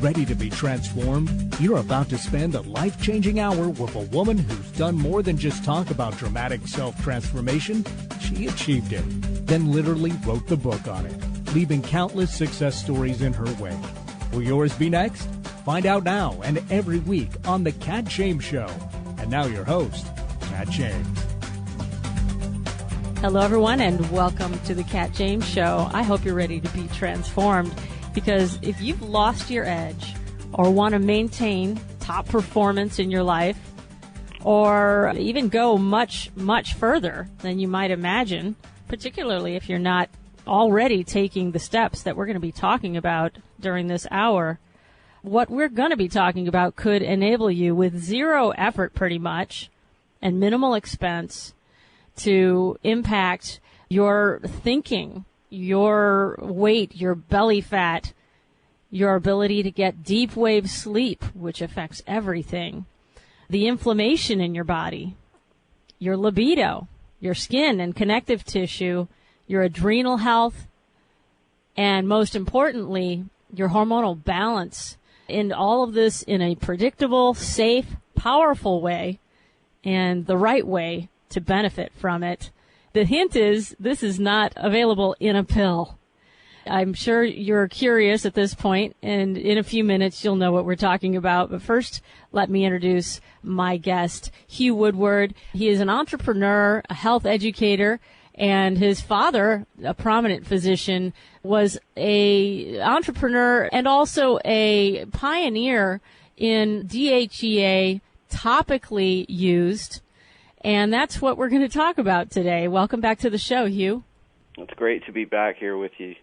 Ready to be transformed? You're about to spend a life-changing hour with a woman who's done more than just talk about dramatic self-transformation. She achieved it, then literally wrote the book on it, leaving countless success stories in her wake. Will yours be next? Find out now and every week on The Cat James Show. And now your host, Cat James. Hello, everyone, and welcome to The Cat James Show. I hope you're ready to be transformed, because if you've lost your edge or want to maintain top performance in your life, or even go much, much further than you might imagine, particularly if you're not already taking the steps that we're going to be talking about during this hour, what we're going to be talking about could enable you with zero effort pretty much and minimal expense to impact your thinking, your weight, your belly fat, your ability to get deep wave sleep, which affects everything, the inflammation in your body, your libido, your skin and connective tissue, your adrenal health, and most importantly, your hormonal balance. And all of this in a predictable, safe, powerful way, and the right way to benefit from it. The hint is this is not available in a pill. I'm sure you're curious at this point, and in a few minutes you'll know what we're talking about. But first, let me introduce my guest, Hugh Woodward. He is an entrepreneur, a health educator, and his father, a prominent physician, was a entrepreneur and also a pioneer in DHEA, topically used. And that's what we're going to talk about today. Welcome back to the show, Hugh. It's great to be back here with you.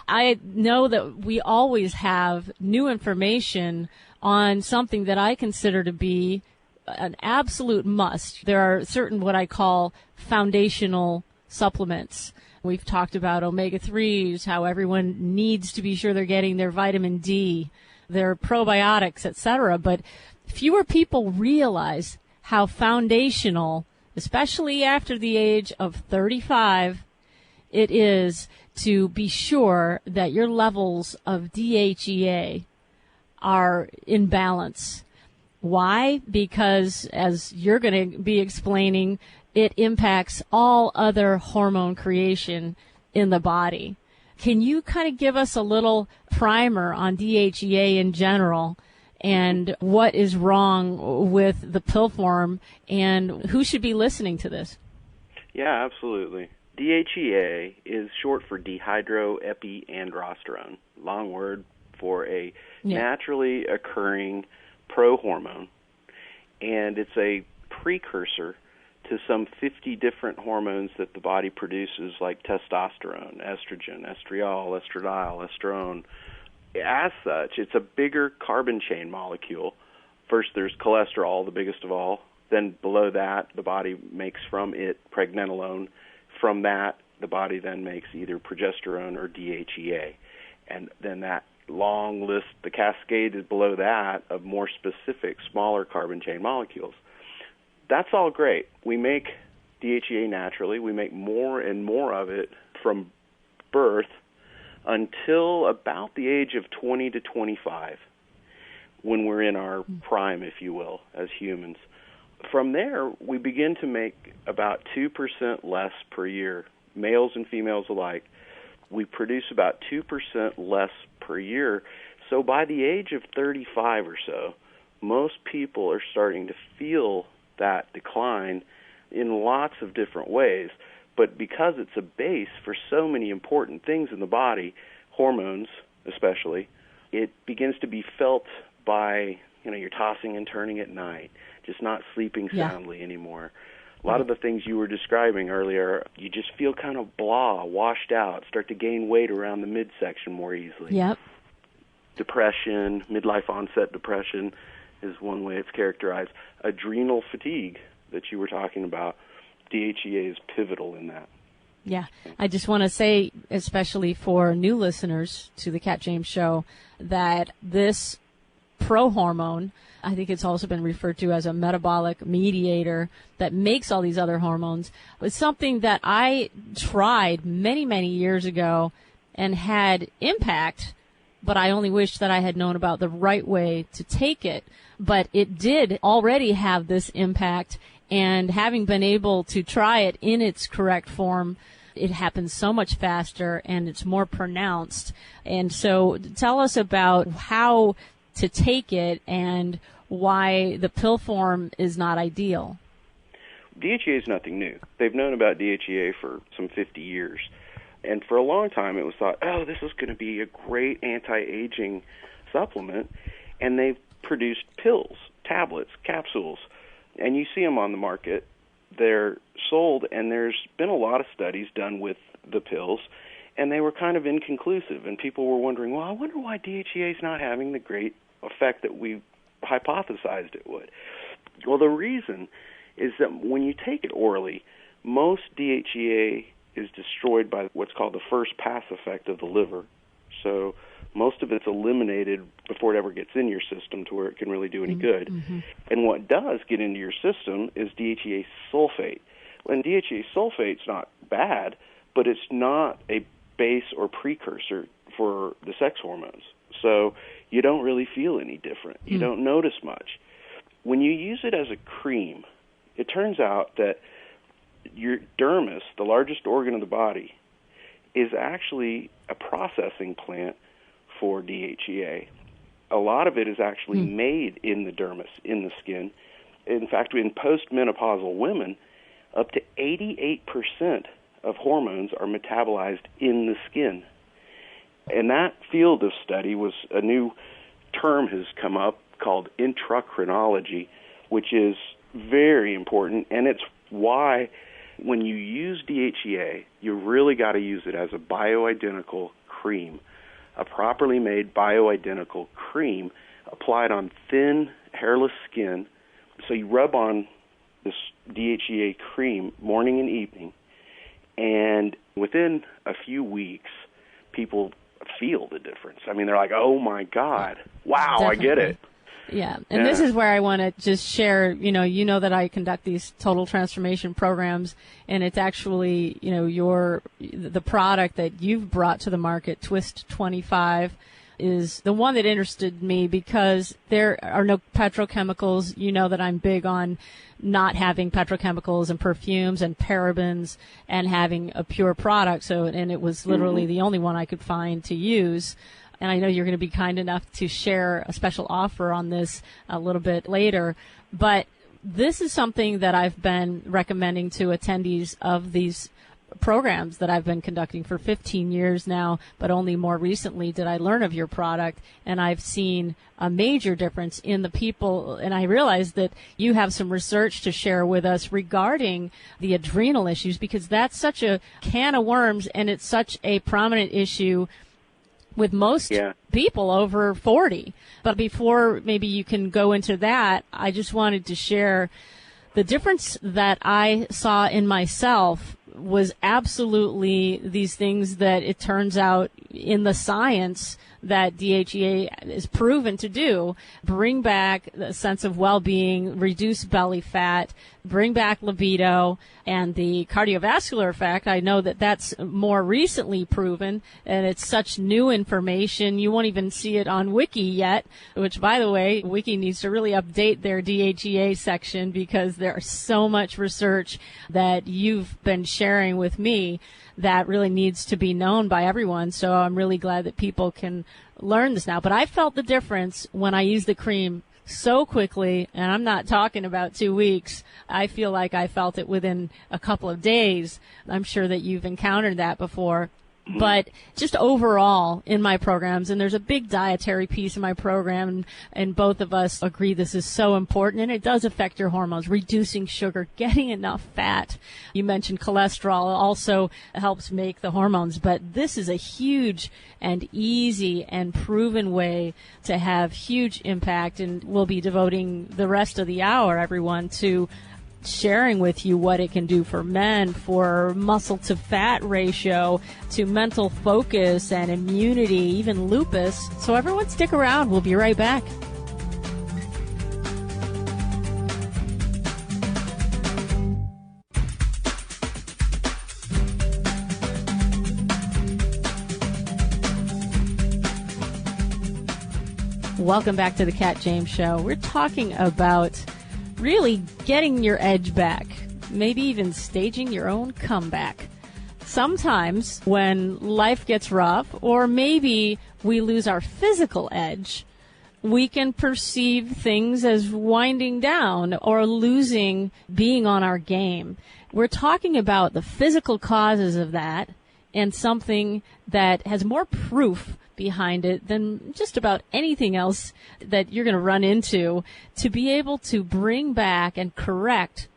I know that we always have new information on something that I consider to be an absolute must. There are certain what I call foundational supplements. We've talked about omega-3s, how everyone needs to be sure they're getting their vitamin D, their probiotics, etc. But fewer people realize how foundational, especially after the age of 35, it is to be sure that your levels of DHEA are in balance. Why? Because, as you're going to be explaining, it impacts all other hormone creation in the body. Can you kind of give us a little primer on DHEA in general and what is wrong with the pill form and who should be listening to this? Yeah, absolutely. DHEA is short for dehydroepiandrosterone, long word for a naturally occurring prohormone, and it's a precursor to some 50 different hormones that the body produces, like testosterone, estrogen, estriol, estradiol, estrone. As such, it's a bigger carbon chain molecule. First, there's cholesterol, the biggest of all. Then below that, the body makes from it pregnenolone. From that, the body then makes either progesterone or DHEA. And then that long list, the cascade is below that of more specific, smaller carbon chain molecules. That's all great. We make DHEA naturally. We make more and more of it from birth until about the age of 20 to 25, when we're in our prime, if you will, as humans. From there, we begin to make about 2% less per year, males and females alike. We produce about 2% less per year. So by the age of 35 or so, most people are starting to feel that decline in lots of different ways. But because it's a base for so many important things in the body, hormones especially, it begins to be felt by, you're tossing and turning at night, just not sleeping soundly anymore. A lot of the things you were describing earlier, you just feel kind of blah, washed out, start to gain weight around the midsection more easily. Yep. Depression, midlife onset depression is one way it's characterized. Adrenal fatigue that you were talking about, DHEA is pivotal in that. Yeah. I just want to say, especially for new listeners to the Cat James Show, that this prohormone, I think it's also been referred to as a metabolic mediator that makes all these other hormones, was something that I tried many, many years ago and had impact but I only wish that I had known about the right way to take it. But it did already have this impact, and having been able to try it in its correct form, it happens so much faster and it's more pronounced. And so tell us about how to take it and why the pill form is not ideal. DHEA is nothing new. They've known about DHEA for some 50 years. And for a long time it was thought, oh, this is going to be a great anti-aging supplement. And they've produced pills, tablets, capsules, and you see them on the market. They're sold, and there's been a lot of studies done with the pills, and they were kind of inconclusive. And people were wondering, well, I wonder why DHEA is not having the great effect that we hypothesized it would. Well, the reason is that when you take it orally, most DHEA is destroyed by what's called the first pass effect of the liver. So most of it's eliminated before it ever gets in your system to where it can really do any good. Mm-hmm. And what does get into your system is DHEA sulfate. And DHEA sulfate's not bad, but it's not a base or precursor for the sex hormones. So you don't really feel any different. You don't notice much. When you use it as a cream, it turns out that your dermis, the largest organ of the body, is actually a processing plant for DHEA. A lot of it is actually made in the dermis, in the skin. In fact, in postmenopausal women, up to 88% of hormones are metabolized in the skin. And that field of study was a new term has come up called intracrinology, which is very important, and it's why when you use DHEA, you really got to use it as a bioidentical cream, a properly made bioidentical cream applied on thin, hairless skin. So you rub on this DHEA cream morning and evening, and within a few weeks, people feel the difference. I mean, they're like, oh, my God, wow, definitely. I get it. Yeah, and this is where I want to just share, you know that I conduct these total transformation programs, and it's actually, the product that you've brought to the market, Twist 25, is the one that interested me because there are no petrochemicals. You know that I'm big on not having petrochemicals and perfumes and parabens and having a pure product. So, and it was literally the only one I could find to use. And I know you're going to be kind enough to share a special offer on this a little bit later. But this is something that I've been recommending to attendees of these programs that I've been conducting for 15 years now, but only more recently did I learn of your product, and I've seen a major difference in the people. And I realized that you have some research to share with us regarding the adrenal issues, because that's such a can of worms, and it's such a prominent issue with most people over 40. But before maybe you can go into that, I just wanted to share the difference that I saw in myself was absolutely these things that it turns out in the science that DHEA is proven to do: bring back the sense of well-being, reduce belly fat, bring back libido, and the cardiovascular effect. I know that that's more recently proven, and it's such new information. You won't even see it on Wiki yet, which, by the way, Wiki needs to really update their DHEA section, because there's so much research that you've been sharing with me that really needs to be known by everyone. So I'm really glad that people can learn this now. But I felt the difference when I used the cream so quickly, and I'm not talking about 2 weeks. I feel like I felt it within a couple of days. I'm sure that you've encountered that before. But just overall in my programs, and there's a big dietary piece in my program, and both of us agree this is so important, and it does affect your hormones, reducing sugar, getting enough fat. You mentioned cholesterol also helps make the hormones, but this is a huge and easy and proven way to have huge impact, and we'll be devoting the rest of the hour, everyone, to sharing with you what it can do for men, for muscle to fat ratio, to mental focus and immunity, even lupus. So everyone stick around. We'll be right back. Welcome back to the Cat James Show. We're talking about really getting your edge back, maybe even staging your own comeback. Sometimes when life gets rough, or maybe we lose our physical edge, we can perceive things as winding down or losing being on our game. We're talking about the physical causes of that and something that has more proof behind it than just about anything else that you're going to run into, to be able to bring back and correct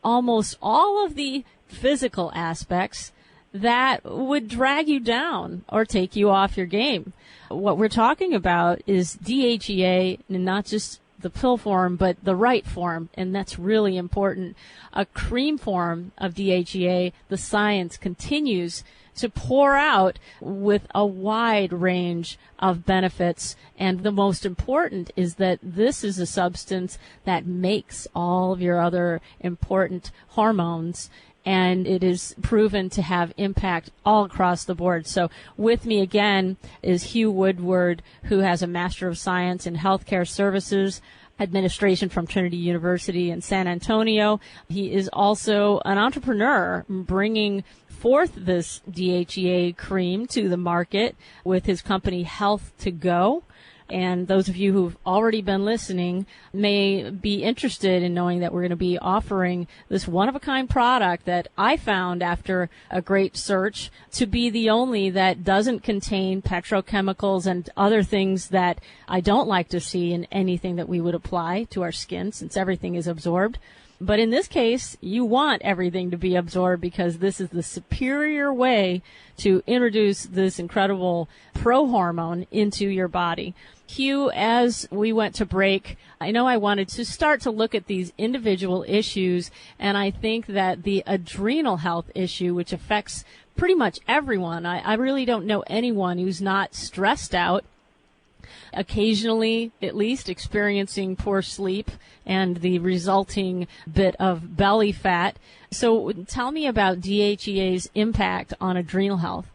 almost all of the physical aspects that would drag you down or take you off your game. What we're talking about is DHEA, and not just the pill form, but the right form, and that's really important. A cream form of DHEA, the science continues to pour out with a wide range of benefits, and the most important is that this is a substance that makes all of your other important hormones, and it is proven to have impact all across the board. So with me again is Hugh Woodward, who has a Master of Science in Healthcare Services Administration from Trinity University in San Antonio. He is also an entrepreneur, bringing forth this DHEA cream to the market with his company Health to Go. And those of you who've already been listening may be interested in knowing that we're going to be offering this one-of-a-kind product that I found after a great search to be the only that doesn't contain petrochemicals and other things that I don't like to see in anything that we would apply to our skin, since everything is absorbed. But in this case, you want everything to be absorbed, because this is the superior way to introduce this incredible pro-hormone into your body. Hugh, as we went to break, I know I wanted to start to look at these individual issues, and I think that the adrenal health issue, which affects pretty much everyone, I really don't know anyone who's not stressed out, occasionally at least experiencing poor sleep and the resulting bit of belly fat. So tell me about DHEA's impact on adrenal health.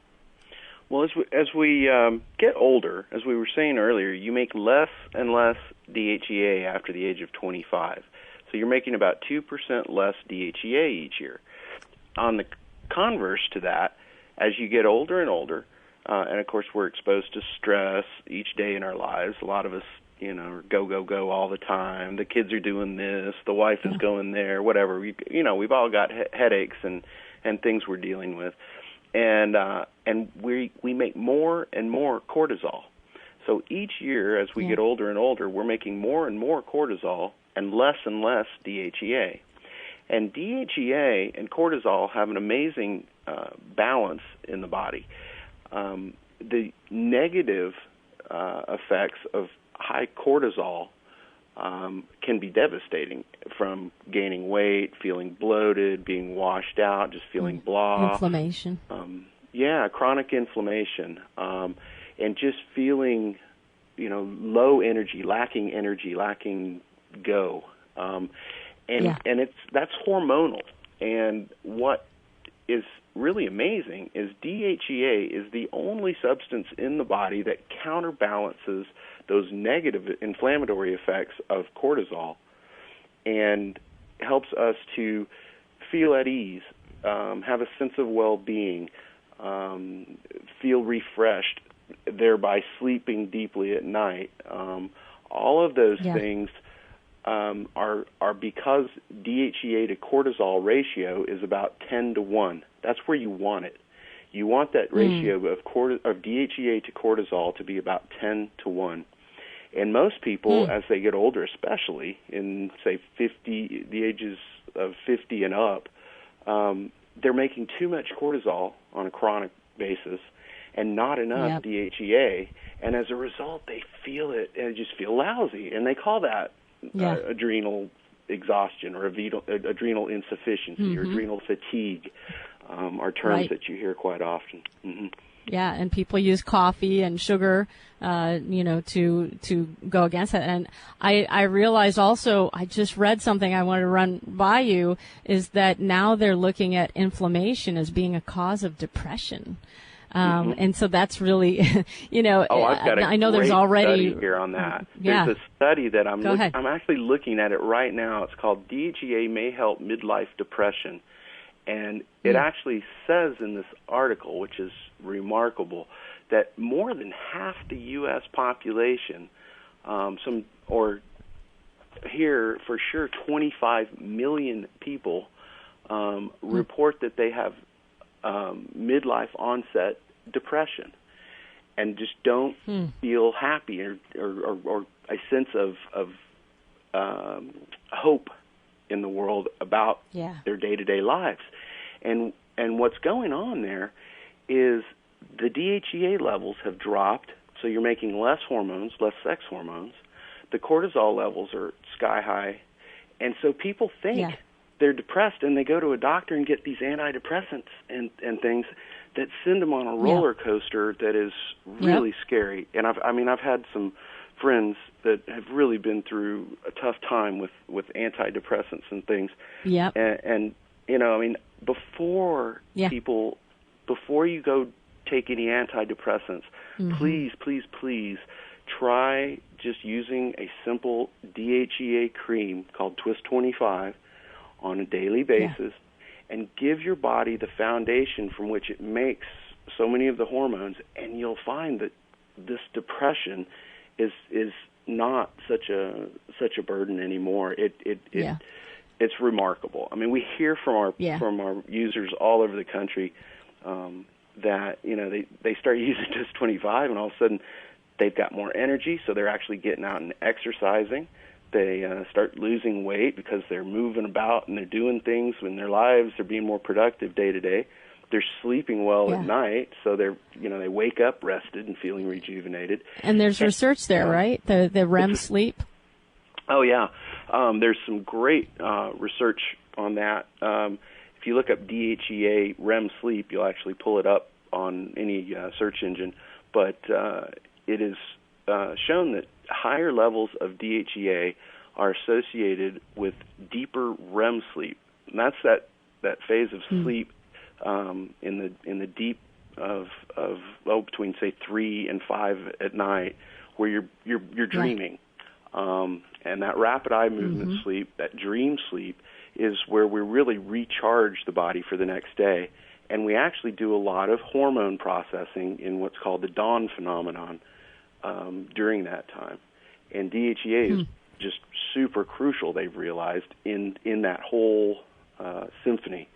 Well, as we get older, as we were saying earlier, you make less and less DHEA after the age of 25. So you're making about 2% less DHEA each year. On the converse to that, as you get older and older, and of course we're exposed to stress each day in our lives. A lot of us, go all the time. The kids are doing this, the wife is going there, whatever. We've all got headaches and things we're dealing with. And we make more and more cortisol. So each year, as we get older and older, we're making more and more cortisol and less DHEA. And DHEA and cortisol have an amazing balance in the body. The negative effects of high cortisol can be devastating, from gaining weight, feeling bloated, being washed out, just feeling blah. Inflammation. Chronic inflammation, and just feeling, low energy, lacking go. And that's hormonal. And what is really amazing is DHEA is the only substance in the body that counterbalances those negative inflammatory effects of cortisol and helps us to feel at ease, have a sense of well-being, feel refreshed, thereby sleeping deeply at night. All of those things are because DHEA to cortisol ratio is about 10-1. That's where you want it. You want that ratio of DHEA to cortisol to be about 10-1. And most people, as they get older, especially in, say, the ages of 50 and up, they're making too much cortisol on a chronic basis and not enough DHEA. And as a result, they feel it and just feel lousy. And they call that adrenal exhaustion or adrenal insufficiency or adrenal fatigue are terms that you hear quite often. Mm-hmm. Yeah, and people use coffee and sugar, to go against it. And I realized also, I just read something I wanted to run by you, is that now they're looking at inflammation as being a cause of depression. And so that's really, you know, I've got I know there's already study here on that. Yeah. There's a study that I'm actually looking at it right now. It's called DHEA May Help Midlife Depression. And it actually says in this article, which is remarkable, that more than half the U.S. population, here for sure 25 million people report that they have midlife onset depression and just don't feel happy or a sense of hope in the world about their day-to-day lives. And what's going on there is the DHEA levels have dropped, so you're making less hormones, less sex hormones. The cortisol levels are sky high, and so people think they're depressed, and they go to a doctor and get these antidepressants and things that send them on a roller coaster that is really scary. And I've had some friends that have really been through a tough time with antidepressants and things. And you know, I mean, before you go take any antidepressants, please try just using a simple DHEA cream called Twist 25 on a daily basis, and give your body the foundation from which it makes so many of the hormones, and you'll find that this depression is not such a burden anymore. It's remarkable. I mean, we hear from our users all over the country that, you know, they start using Twist 25, and all of a sudden they've got more energy, so they're actually getting out and exercising. They start losing weight because they're moving about and they're doing things in their lives. They're being more productive day to day. They're sleeping well at night, so they wake up rested and feeling rejuvenated. And there's research there, right? The REM sleep. Oh yeah, there's some great research on that. If you look up DHEA REM sleep, you'll actually pull it up on any search engine. But it is shown that higher levels of DHEA are associated with deeper REM sleep, and that's that phase of sleep in the deep of between say 3 and 5 at night, where you're dreaming, and that rapid eye movement sleep, that dream sleep, is where we really recharge the body for the next day, and we actually do a lot of hormone processing in what's called the dawn phenomenon during that time. And DHEA is just super crucial, they've realized, in that whole symphony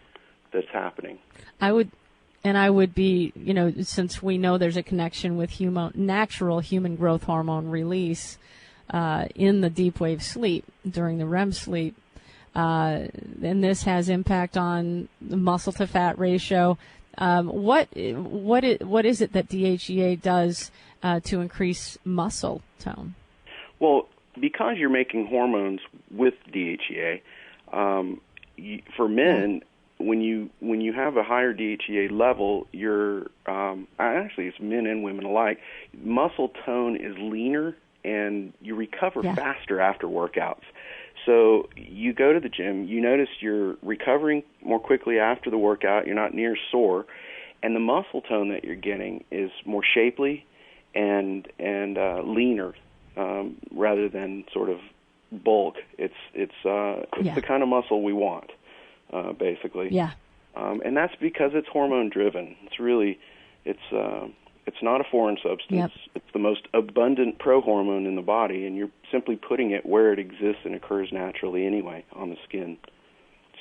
that's happening. I would be, you know, since we know there's a connection with natural human growth hormone release in the deep wave sleep during the REM sleep, and this has impact on the muscle to fat ratio. What is it that DHEA does to increase muscle tone? Well, because you're making hormones with DHEA, for men, when you have a higher DHEA level, you're actually it's men and women alike. Muscle tone is leaner, and you recover faster after workouts. So you go to the gym, you notice you're recovering more quickly after the workout. You're not near sore, and the muscle tone that you're getting is more shapely and leaner rather than sort of bulk. It's the kind of muscle we want, basically. Yeah. And that's because it's hormone driven. It's not a foreign substance. Yep. It's the most abundant prohormone in the body, and you're simply putting it where it exists and occurs naturally anyway, on the skin.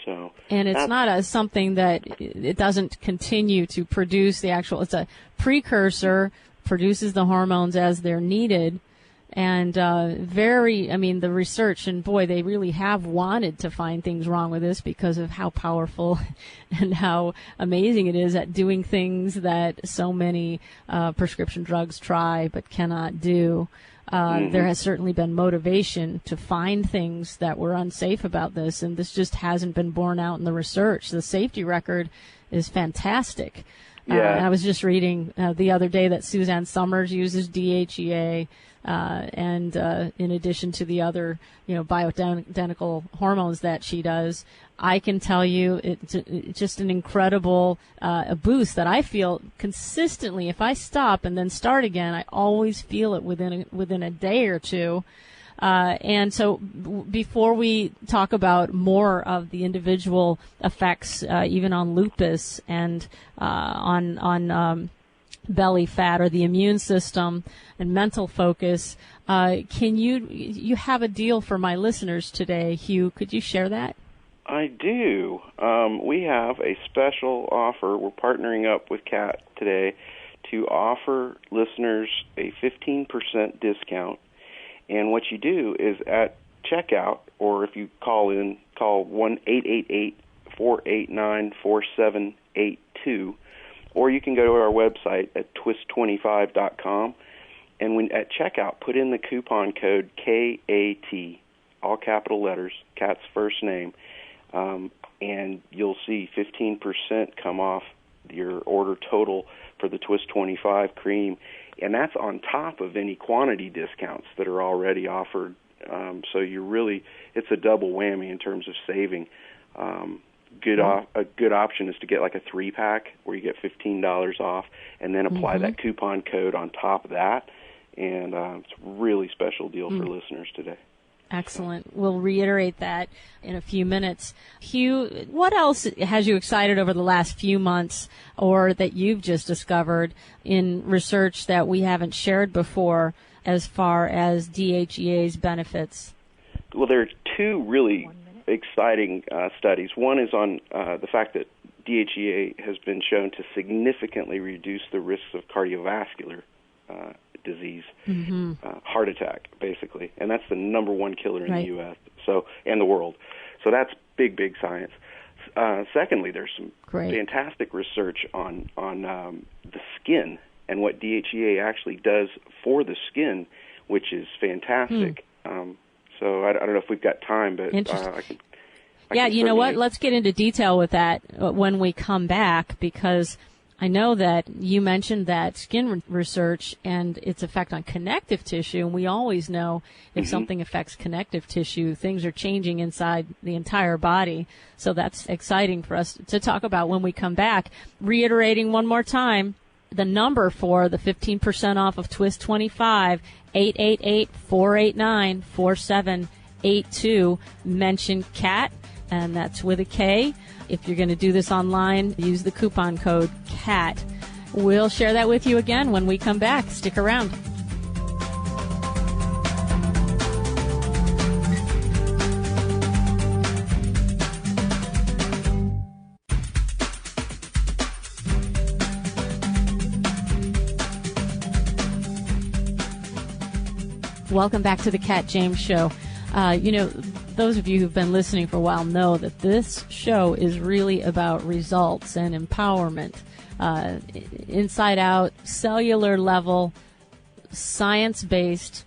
So, and it's not something that it doesn't continue to produce the actual. It's a precursor, produces the hormones as they're needed, and the research, and boy, they really have wanted to find things wrong with this because of how powerful and how amazing it is at doing things that so many prescription drugs try but cannot do. There has certainly been motivation to find things that were unsafe about this, and this just hasn't been borne out in the research. The safety record is fantastic. I was just reading the other day that Suzanne Summers uses DHEA, and in addition to the other, bioidentical hormones that she does. I can tell you it's just an incredible a boost that I feel consistently. If I stop and then start again, I always feel it within a day or two. And so before we talk about more of the individual effects, even on lupus and on belly fat or the immune system and mental focus, can you have a deal for my listeners today, Hugh? Could you share that? I do. We have a special offer. We're partnering up with Kat today to offer listeners a 15% discount. And what you do is at checkout, or if you call 1-888-489-4782, or you can go to our website at twist25.com, and when at checkout, put in the coupon code KAT, all capital letters, Kat's first name, and you'll see 15% come off your order total for the Twist 25 cream, and that's on top of any quantity discounts that are already offered. So it's a double whammy in terms of saving. A good option is to get like a 3-pack where you get $15 off, and then apply that coupon code on top of that, and it's a really special deal for listeners today. Excellent. We'll reiterate that in a few minutes. Hugh, what else has you excited over the last few months, or that you've just discovered in research that we haven't shared before as far as DHEA's benefits? Well, there are two really exciting studies. One is on the fact that DHEA has been shown to significantly reduce the risks of cardiovascular disease, heart attack, basically, and that's the number one killer in the U.S. And the world. So that's big science. Secondly, there's some fantastic research on the skin and what DHEA actually does for the skin, which is fantastic. So I don't know if we've got time, but I can. You know what? Let's get into detail with that when we come back, because I know that you mentioned that skin research and its effect on connective tissue, and we always know if something affects connective tissue, things are changing inside the entire body. So that's exciting for us to talk about when we come back. Reiterating one more time, the number for the 15% off of Twist 25, 888-489-4782. Mention CAT, and that's with a K. If you're going to do this online, use the coupon code CAT. We'll share that with you again when we come back. Stick around. Welcome back to the Kat James Show. Those of you who've been listening for a while know that this show is really about results and empowerment, inside out, cellular level, science-based,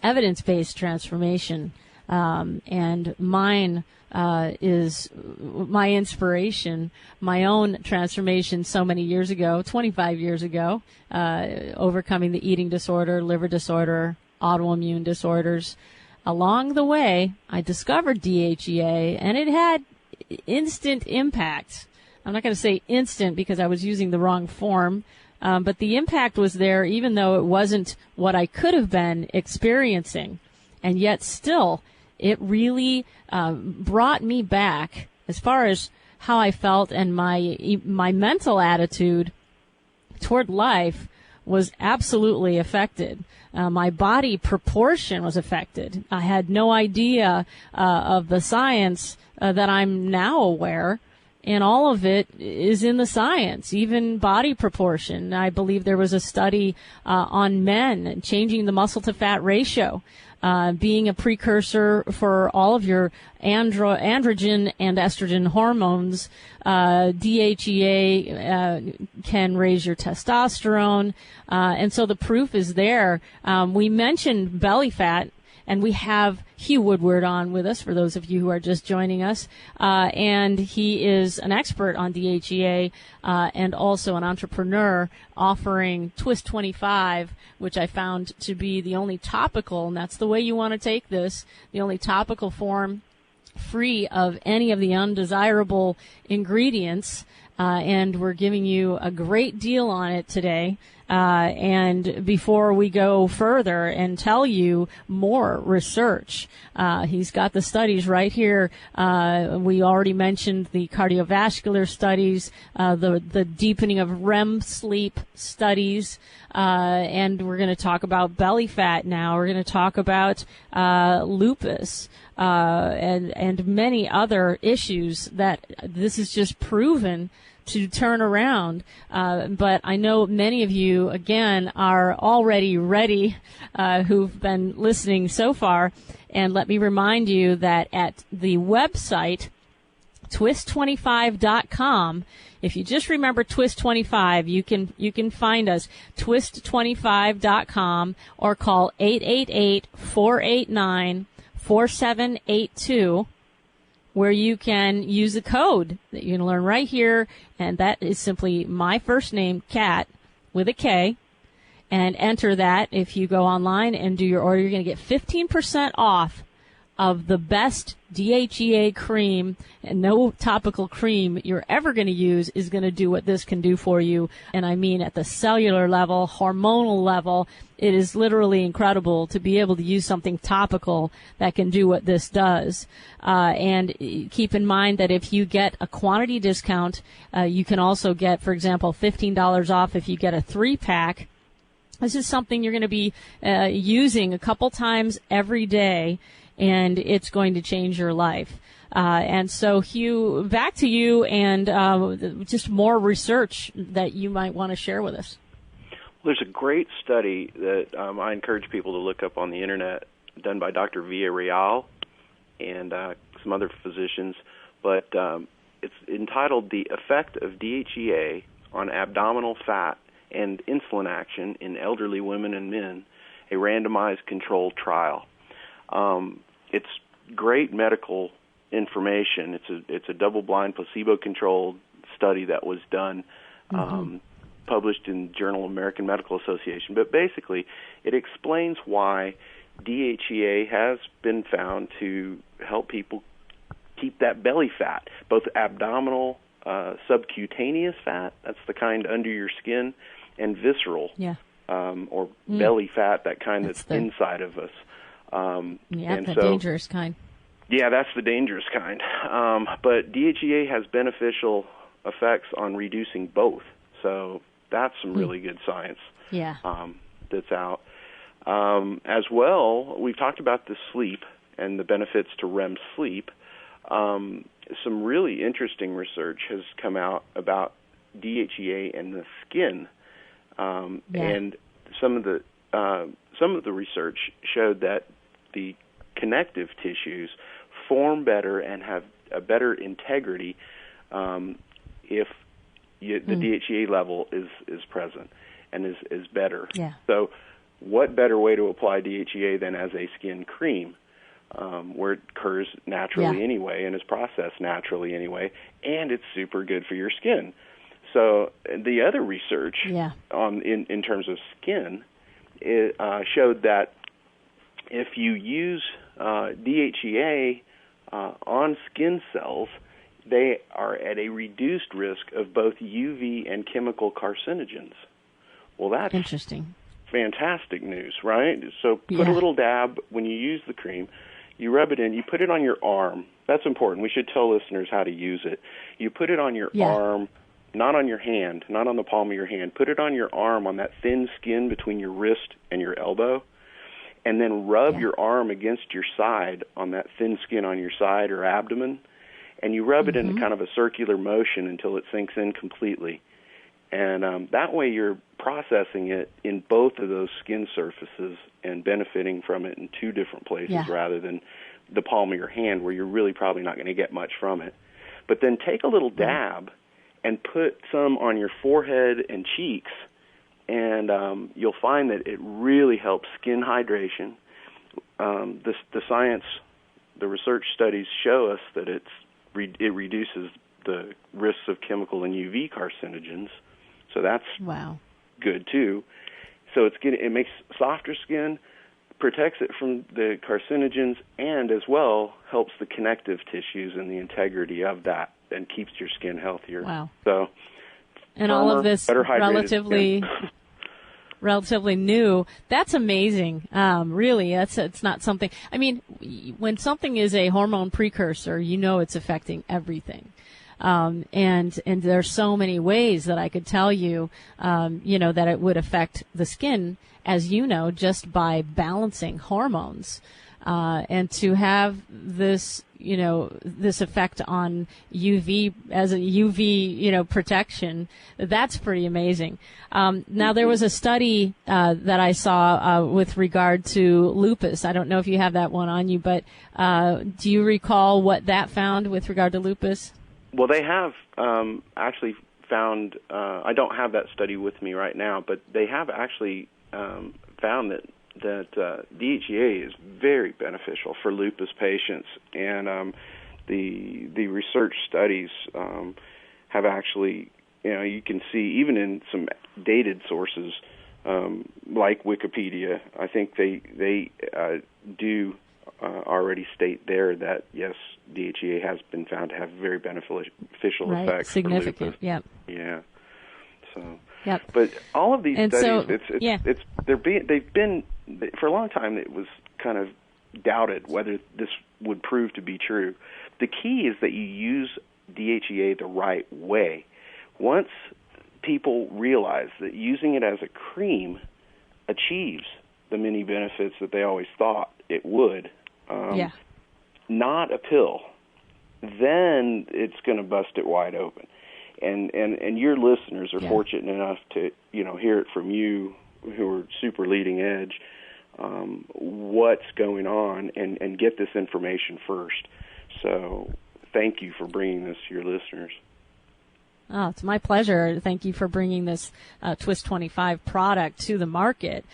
evidence-based transformation. And mine is my inspiration, my own transformation so many years ago, 25 years ago, overcoming the eating disorder, liver disorder, autoimmune disorders. Along the way, I discovered DHEA, and it had instant impact. I'm not going to say instant because I was using the wrong form, but the impact was there even though it wasn't what I could have been experiencing. And yet still, it really brought me back as far as how I felt, and my mental attitude toward life was absolutely affected. My body proportion was affected. I had no idea of the science that I'm now aware, and all of it is in the science, even body proportion. I believe there was a study on men changing the muscle-to-fat ratio, being a precursor for all of your androgen and estrogen hormones. DHEA can raise your testosterone, and so the proof is there. We mentioned belly fat, And we have Hugh Woodward on with us, for those of you who are just joining us. And he is an expert on DHEA and also an entrepreneur offering Twist 25, which I found to be the only topical, and that's the way you want to take this, the only topical form free of any of the undesirable ingredients. And we're giving you a great deal on it today. And before we go further and tell you more research, he's got the studies right here. We already mentioned the cardiovascular studies, the deepening of REM sleep studies, and we're going to talk about belly fat now. We're going to talk about lupus and many other issues that this is just proven to turn around. But I know many of you, again, are already ready, who've been listening so far. And let me remind you that at the website, twist25.com, if you just remember Twist25, you can find us, twist25.com, or call 888-489-4782. where you can use a code that you can learn right here, and that is simply my first name, Kat, with a K, and enter that. If you go online and do your order, you're going to get 15% off of the best DHEA cream, and no topical cream you're ever going to use is going to do what this can do for you. And I mean at the cellular level, hormonal level, it is literally incredible to be able to use something topical that can do what this does. And keep in mind that if you get a quantity discount, you can also get, for example, $15 off if you get a 3-pack. This is something you're going to be using a couple times every day, and it's going to change your life. And so, Hugh, back to you, and just more research that you might want to share with us. Well, there's a great study that I encourage people to look up on the Internet, done by Dr. Villarreal and some other physicians, but it's entitled The Effect of DHEA on Abdominal Fat and Insulin Action in Elderly Women and Men, a Randomized Controlled Trial. It's great medical information. It's a double-blind, placebo-controlled study that was done, published in Journal of American Medical Association. But basically, it explains why DHEA has been found to help people keep that belly fat, both abdominal, subcutaneous fat, that's the kind under your skin, and visceral, or belly fat, that kind that's inside of us. The dangerous kind. Yeah, that's the dangerous kind. But DHEA has beneficial effects on reducing both. So that's some really good science that's out. As well, we've talked about the sleep and the benefits to REM sleep. Some really interesting research has come out about DHEA and the skin. And some of the research showed that the connective tissues form better and have a better integrity if the DHEA level is present and is better. Yeah. So what better way to apply DHEA than as a skin cream, where it occurs naturally anyway and is processed naturally anyway, and it's super good for your skin. So the other research in terms of skin showed that if you use DHEA on skin cells, they are at a reduced risk of both UV and chemical carcinogens. Well, that's interesting. Fantastic news, right? So put a little dab when you use the cream. You rub it in. You put it on your arm. That's important. We should tell listeners how to use it. You put it on your arm, not on your hand, not on the palm of your hand. Put it on your arm, on that thin skin between your wrist and your elbow, and then rub your arm against your side on that thin skin on your side or abdomen, and you rub it in kind of a circular motion until it sinks in completely. And that way you're processing it in both of those skin surfaces and benefiting from it in two different places rather than the palm of your hand, where you're really probably not going to get much from it. But then take a little dab and put some on your forehead and cheeks, and you'll find that it really helps skin hydration. the science, the research studies show us that it reduces the risks of chemical and UV carcinogens. So that's good too. So it makes softer skin, protects it from the carcinogens, and as well helps the connective tissues and the integrity of that, and keeps your skin healthier. Wow. So, and all of this relatively new. That's amazing. Really, it's not something. I mean, when something is a hormone precursor, it's affecting everything. And there's so many ways that I could tell you, that it would affect the skin, as just by balancing hormones. And to have this, this effect on UV as a UV, protection, that's pretty amazing. Now there was a study, that I saw, with regard to lupus. I don't know if you have that one on you, but, do you recall what that found with regard to lupus? Well, they have actually found, I don't have that study with me right now, but they have actually found that DHEA is very beneficial for lupus patients. And the research studies have actually, you can see even in some dated sources like Wikipedia, I think they do already state there that, yes, DHEA has been found to have very beneficial effects. Significant, for lupus. Yep. Yeah. So, yep. But all of these studies, so, they've been for a long time. It was kind of doubted whether this would prove to be true. The key is that you use DHEA the right way. Once people realize that using it as a cream achieves the many benefits that they always thought it would, not a pill, then it's going to bust it wide open. And your listeners are fortunate enough to hear it from you, who are super leading edge, what's going on, and get this information first. So thank you for bringing this to your listeners. Oh, it's my pleasure. Thank you for bringing this Twist 25 product to the market.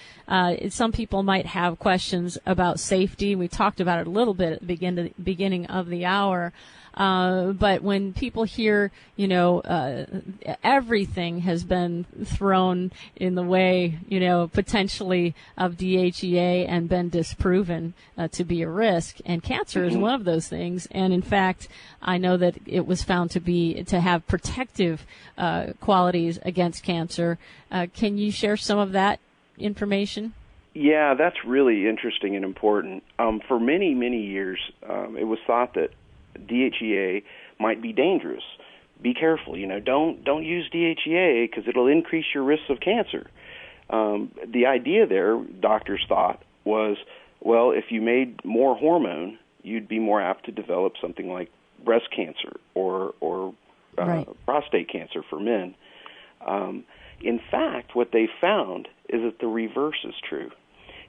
Some people might have questions about safety. We talked about it a little bit at the beginning of the hour. But when people hear, everything has been thrown in the way, potentially of DHEA and been disproven to be a risk. And cancer is one of those things. And in fact, I know that it was found to have protective qualities against cancer. Can you share some of that information? Yeah, that's really interesting and important. For many, many years, it was thought that DHEA might be dangerous. Be careful, don't use DHEA because it'll increase your risks of cancer. The idea there, doctors thought, was, well, if you made more hormone, you'd be more apt to develop something like breast cancer or prostate cancer for men. In fact, what they found is that the reverse is true.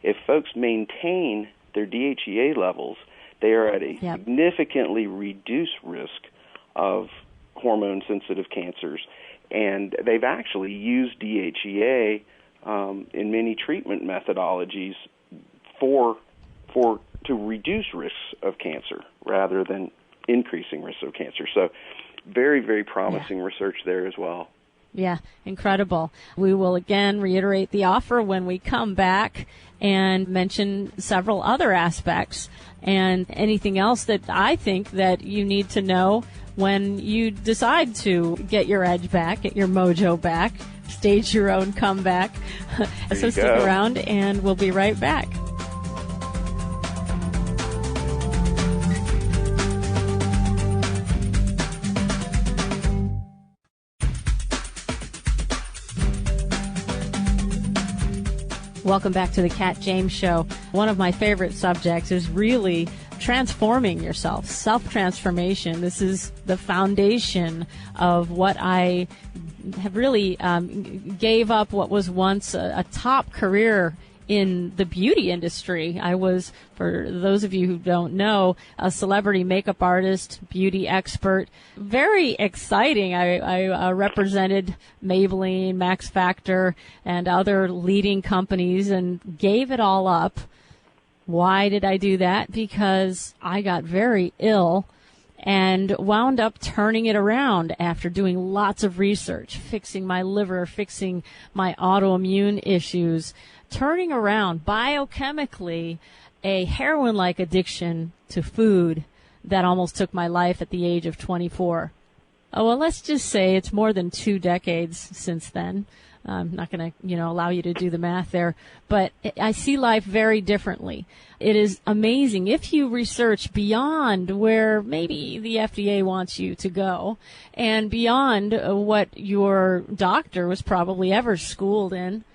If folks maintain their DHEA levels, they are at a significantly reduced risk of hormone-sensitive cancers, and they've actually used DHEA in many treatment methodologies to reduce risks of cancer rather than increasing risks of cancer. So, very, very promising research there as well. Yeah, incredible. We will again reiterate the offer when we come back and mention several other aspects and anything else that I think that you need to know when you decide to get your edge back, get your mojo back, stage your own comeback. So stick around and we'll be right back. Welcome back to the Kat James Show. One of my favorite subjects is really transforming yourself, self-transformation. This is the foundation of what I have really gave up what was once a top career in the beauty industry. I was, for those of you who don't know, a celebrity makeup artist, beauty expert. Very exciting. I represented Maybelline, Max Factor, and other leading companies and gave it all up Why did I do that? Because I got very ill and wound up turning it around after doing lots of research, fixing my liver, fixing my autoimmune issues, turning around biochemically a heroin-like addiction to food that almost took my life at the age of 24. Oh, well, let's just say it's more than 2 decades since then. I'm not going to, allow you to do the math there, but I see life very differently. It is amazing if you research beyond where maybe the FDA wants you to go and beyond what your doctor was probably ever schooled in.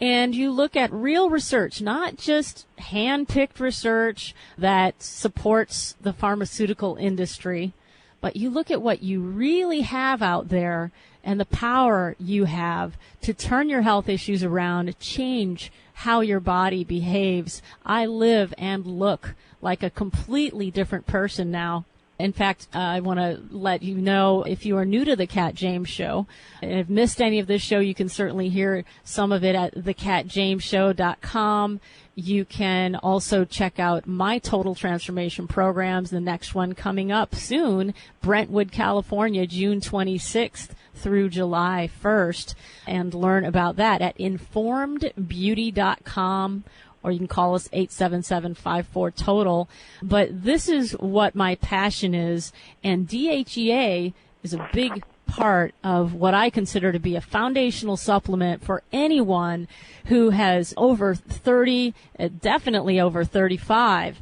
And you look at real research, not just hand-picked research that supports the pharmaceutical industry, but you look at what you really have out there and the power you have to turn your health issues around, change how your body behaves. I live and look like a completely different person now. In fact, I want to let you know, if you are new to the Cat James Show and have missed any of this show, you can certainly hear some of it at thecatjamesshow.com. You can also check out my Total Transformation programs, the next one coming up soon, Brentwood, California, June 26th through July 1st, and learn about that at informedbeauty.com. Or you can call us 877-54-TOTAL. But this is what my passion is, and DHEA is a big part of what I consider to be a foundational supplement for anyone who has over 30, definitely over 35,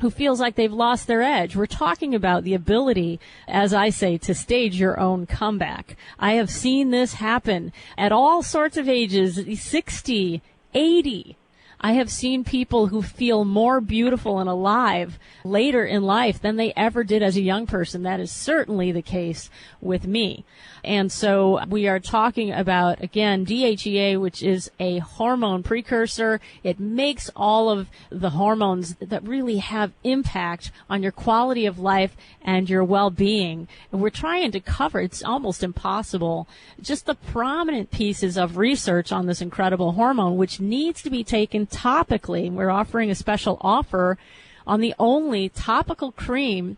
who feels like they've lost their edge. We're talking about the ability, as I say, to stage your own comeback. I have seen this happen at all sorts of ages, 60, 80. I have seen people who feel more beautiful and alive later in life than they ever did as a young person. That is certainly the case with me. And so we are talking about, again, DHEA, which is a hormone precursor. It makes all of the hormones that really have impact on your quality of life and your well-being. And we're trying to cover, it's almost impossible, just the prominent pieces of research on this incredible hormone, which needs to be taken topically. We're offering a special offer on the only topical cream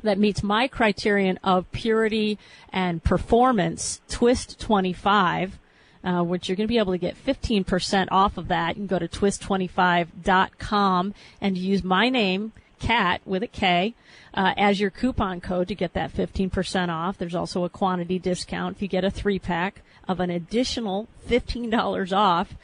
that meets my criterion of purity and performance, Twist 25, which you're going to be able to get 15% off of that. You can go to twist25.com and use my name, Kat, with a K, as your coupon code to get that 15% off. There's also a quantity discount if you get a 3-pack of an additional $15 off.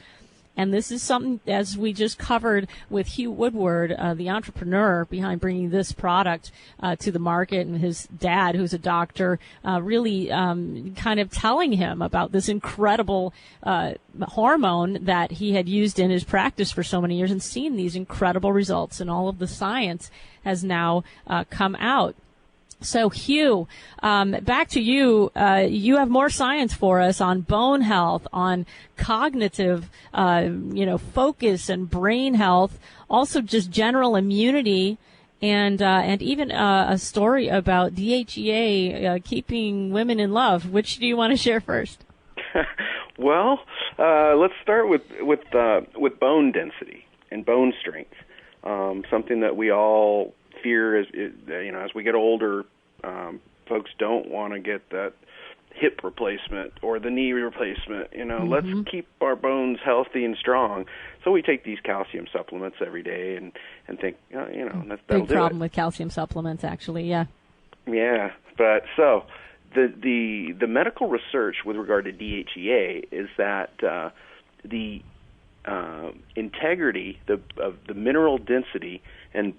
And this is something, as we just covered with Hugh Woodward, the entrepreneur behind bringing this product to the market, and his dad, who's a doctor, really kind of telling him about this incredible hormone that he had used in his practice for so many years and seen these incredible results. And all of the science has now come out. So, Hugh, back to you. You have more science for us on bone health, on cognitive, focus and brain health, also just general immunity, and even a story about DHEA keeping women in love. Which do you want to share first? Well, let's start with bone density and bone strength. Something that we all fear is as we get older, folks don't want to get that hip replacement or the knee replacement. Let's keep our bones healthy and strong. So we take these calcium supplements every day and think, that'll big problem with calcium supplements, actually. Yeah. Yeah, but so the medical research with regard to DHEA is that the integrity of the mineral density and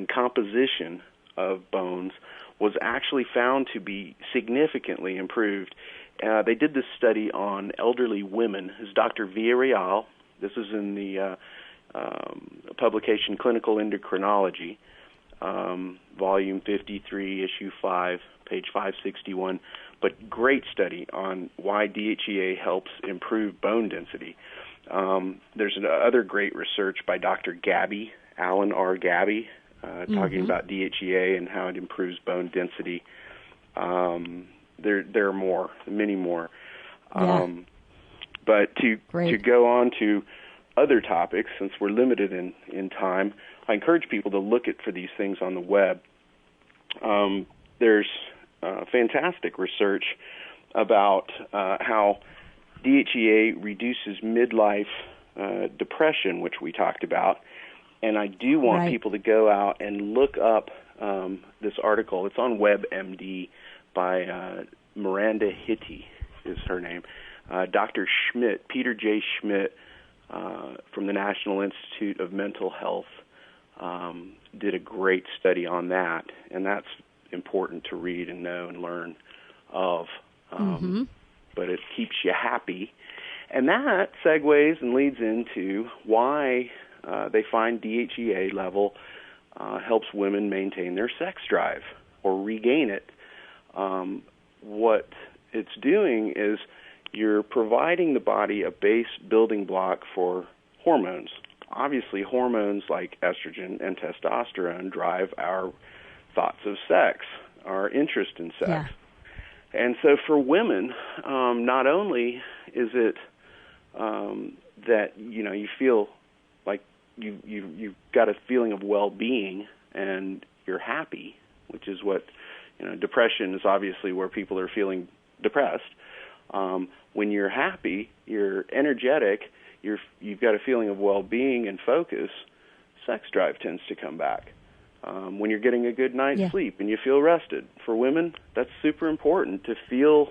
composition of bones was actually found to be significantly improved. They did this study on elderly women. This is Dr. Villarreal. This is in the publication Clinical Endocrinology, volume 53, issue 5, page 561. But great study on why DHEA helps improve bone density. There's other great research by Dr. Gabby, Alan R. Gabby, talking about DHEA and how it improves bone density. There are more, many more. Yeah. But to go on to other topics, since we're limited in time, I encourage people to look for these things on the web. There's fantastic research about how DHEA reduces midlife depression, which we talked about. And I do want people to go out and look up this article. It's on WebMD by Miranda Hittey is her name. Dr. Schmidt, Peter J. Schmidt, from the National Institute of Mental Health, did a great study on that, and that's important to read and know and learn of. But it keeps you happy. And that segues and leads into why they find DHEA level helps women maintain their sex drive or regain it. What it's doing is you're providing the body a base building block for hormones. Obviously, hormones like estrogen and testosterone drive our thoughts of sex, our interest in sex. Yeah. And so for women, not only is it that, you feel like you've got a feeling of well-being and you're happy, which is what, depression is obviously where people are feeling depressed. When you're happy, you're energetic, you've got a feeling of well-being and focus, sex drive tends to come back. When you're getting a good night's sleep and you feel rested. For women, that's super important to feel,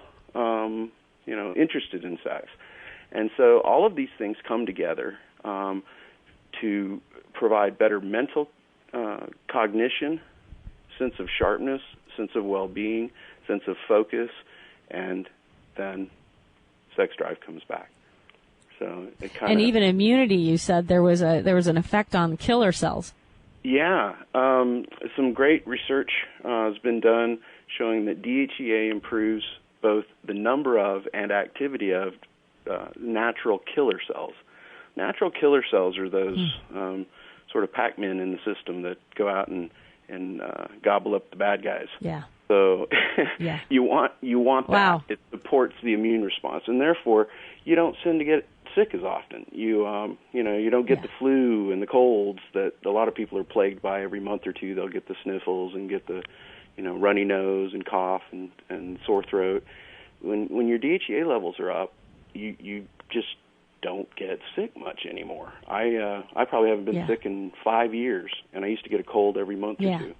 interested in sex. And so all of these things come together to provide better mental cognition, sense of sharpness, sense of well-being, sense of focus, and then sex drive comes back. So it kind of, and even immunity. You said there was an effect on killer cells. Yeah, some great research has been done showing that DHEA improves both the number of and activity of natural killer cells. Natural killer cells are those sort of Pac-Men in the system that go out and gobble up the bad guys. Yeah. So you want that. Wow. It supports the immune response, and therefore you don't tend to get sick as often. You don't get the flu and the colds that a lot of people are plagued by every month or two. They'll get the sniffles and get the runny nose and cough and sore throat. When your DHEA levels are up, you just don't get sick much anymore. I probably haven't been sick in 5 years, and I used to get a cold every month or two.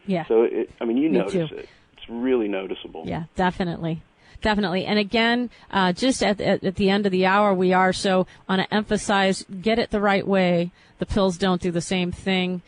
Yeah. So you notice it. It's really noticeable. Yeah, definitely. And again, just at the end of the hour, we are so want to emphasize, get it the right way. The pills don't do the same thing.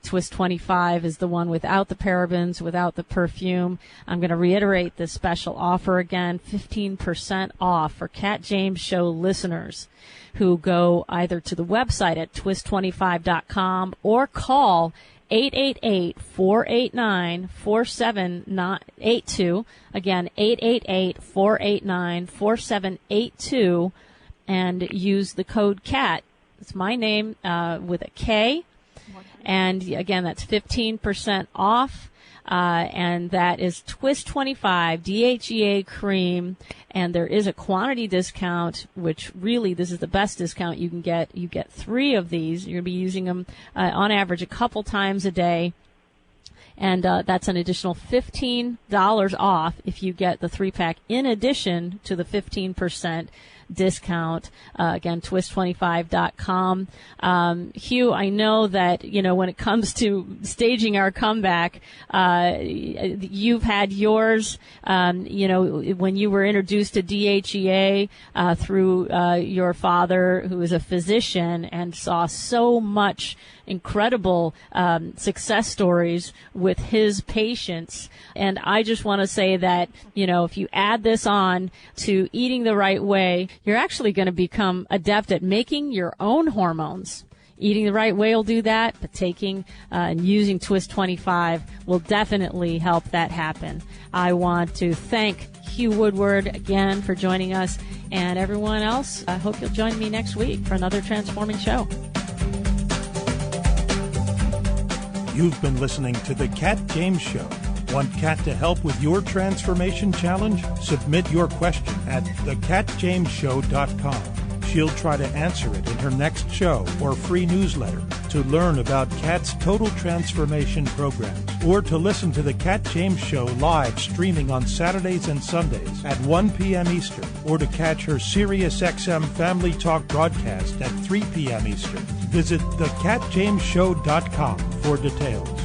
Twist 25 is the one without the parabens, without the perfume. I'm going to reiterate this special offer again, 15% off for Cat James Show listeners who go either to the website at twist25.com or call 888-489-4782. Again, 888-489-4782, and use the code CAT. It's my name with a K. And again, that's 15% off. And that is Twist 25 DHEA cream. And there is a quantity discount, which really this is the best discount you can get. You get 3 of these. You're going to be using them on average a couple times a day. And that's an additional $15 off if you get the 3-pack in addition to the 15% discount. Again, twist25.com. Hugh, I know that, when it comes to staging our comeback, you've had yours, when you were introduced to DHEA, through, your father, who is a physician and saw so much incredible, success stories with his patients. And I just want to say that, if you add this on to eating the right way, you're actually going to become adept at making your own hormones. Eating the right way will do that, but taking and using Twist 25 will definitely help that happen. I want to thank Hugh Woodward again for joining us, and everyone else, I hope you'll join me next week for another Transforming Show. You've been listening to The Cat James Show. Want Cat to help with your transformation challenge? Submit your question at thecatjamesshow.com. She'll try to answer it in her next show or free newsletter. To learn about Kat's Total Transformation programs or to listen to the Kat James Show live streaming on Saturdays and Sundays at 1 p.m. Eastern, or to catch her SiriusXM Family Talk broadcast at 3 p.m. Eastern, visit thekatjamesshow.com for details.